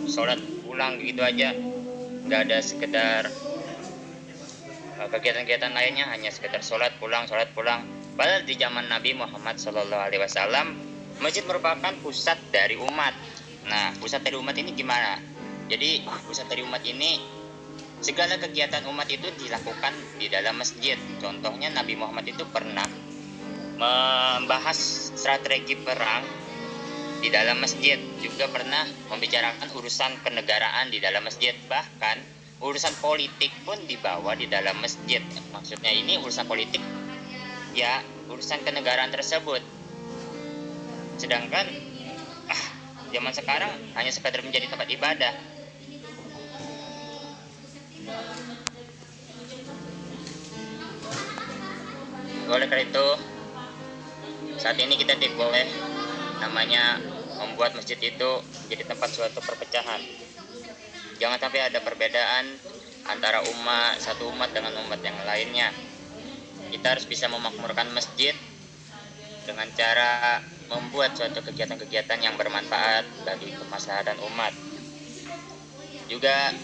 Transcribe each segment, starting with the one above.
sholat pulang gitu aja, nggak ada sekedar kegiatan-kegiatan lainnya, hanya sekedar sholat pulang. Padahal di zaman Nabi Muhammad SAW, masjid merupakan pusat dari umat. Nah, pusat dari umat ini gimana? Jadi pusat dari umat ini, segala kegiatan umat itu dilakukan di dalam masjid. Contohnya Nabi Muhammad itu pernah membahas strategi perang di dalam masjid, juga pernah membicarakan urusan kenegaraan di dalam masjid, bahkan urusan politik pun dibawa di dalam masjid. Maksudnya ini urusan politik, ya urusan kenegaraan tersebut. Sedangkan zaman sekarang hanya sekadar menjadi tempat ibadah. Oleh karena itu, saat ini kita tidak boleh namanya membuat masjid itu jadi tempat suatu perpecahan. Jangan sampai ada perbedaan antara satu umat dengan umat yang lainnya. Kita harus bisa memakmurkan masjid dengan cara membuat suatu kegiatan-kegiatan yang bermanfaat bagi kemaslahatan umat. Juga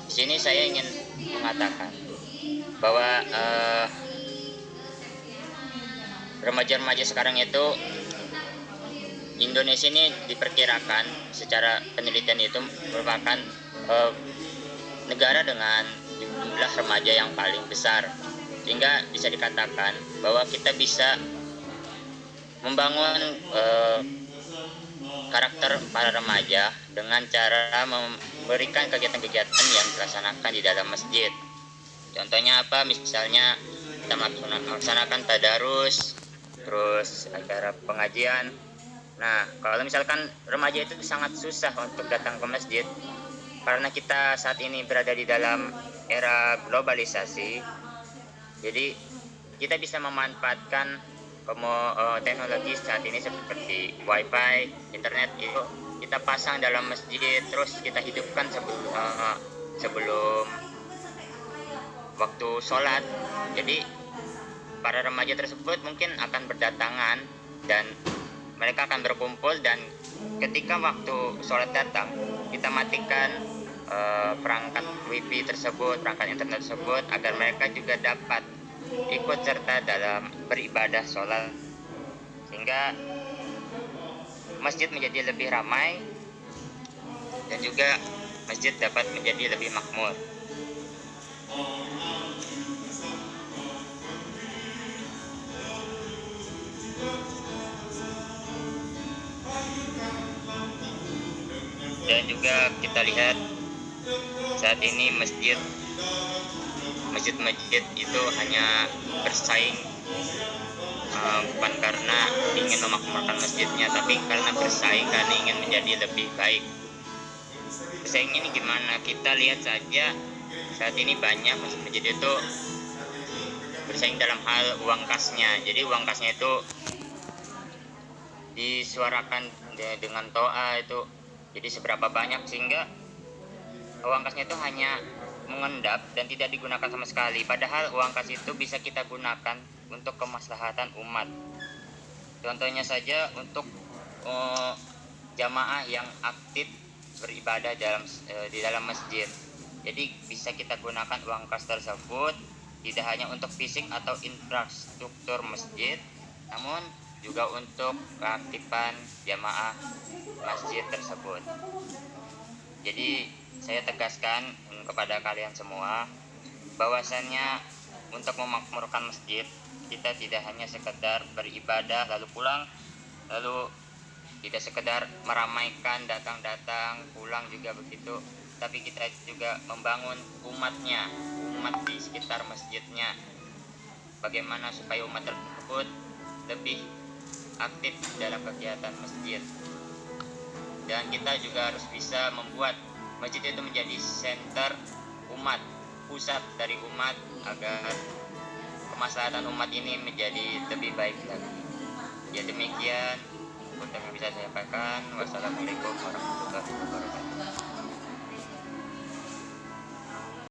di sini saya ingin mengatakan bahwa remaja-remaja sekarang itu, Indonesia ini diperkirakan secara penelitian itu merupakan negara dengan jumlah remaja yang paling besar, sehingga bisa dikatakan bahwa kita bisa membangun karakter para remaja dengan cara memberikan kegiatan-kegiatan yang dilaksanakan di dalam masjid. Contohnya apa? Misalnya kita melaksanakan tadarus, terus acara pengajian. Nah, kalau misalkan remaja itu sangat susah untuk datang ke masjid, karena kita saat ini berada di dalam era globalisasi, jadi kita bisa memanfaatkan teknologi saat ini seperti wifi, internet itu kita pasang dalam masjid, terus kita hidupkan sebelum waktu sholat. Jadi para remaja tersebut mungkin akan berdatangan dan mereka akan berkumpul, dan ketika waktu sholat datang, kita matikan perangkat wifi tersebut, perangkat internet tersebut, agar mereka juga dapat ikut serta dalam beribadah sholat, sehingga masjid menjadi lebih ramai dan juga masjid dapat menjadi lebih makmur. Dan juga kita lihat saat ini masjid itu hanya bersaing, bukan karena ingin memakmurkan masjidnya, tapi karena bersaing karena ingin menjadi lebih baik. Bersaing ini gimana? Kita lihat saja saat ini banyak masjid itu bersaing dalam hal uang kasnya. Jadi uang kasnya itu disuarakan dengan toa itu, jadi seberapa banyak, sehingga uang kasnya itu hanya mengendap dan tidak digunakan sama sekali. Padahal uang kas itu bisa kita gunakan untuk kemaslahatan umat. Contohnya saja untuk jamaah yang aktif beribadah di dalam masjid. Jadi bisa kita gunakan uang kas tersebut tidak hanya untuk fisik atau infrastruktur masjid, namun juga untuk keaktifan jamaah masjid tersebut. Jadi saya tegaskan kepada kalian semua bahwasannya untuk memakmurkan masjid, kita tidak hanya sekedar beribadah lalu pulang, lalu tidak sekedar meramaikan datang pulang juga begitu, tapi kita juga membangun umat di sekitar masjidnya. Bagaimana supaya umat tersebut lebih aktif dalam kegiatan masjid, dan kita juga harus bisa membuat masjid itu menjadi center umat, pusat dari umat, agar kemaslahatan umat ini menjadi lebih baik lagi. Ya, demikian untuk yang bisa saya sampaikan. Wassalamualaikum warahmatullahi wabarakatuh.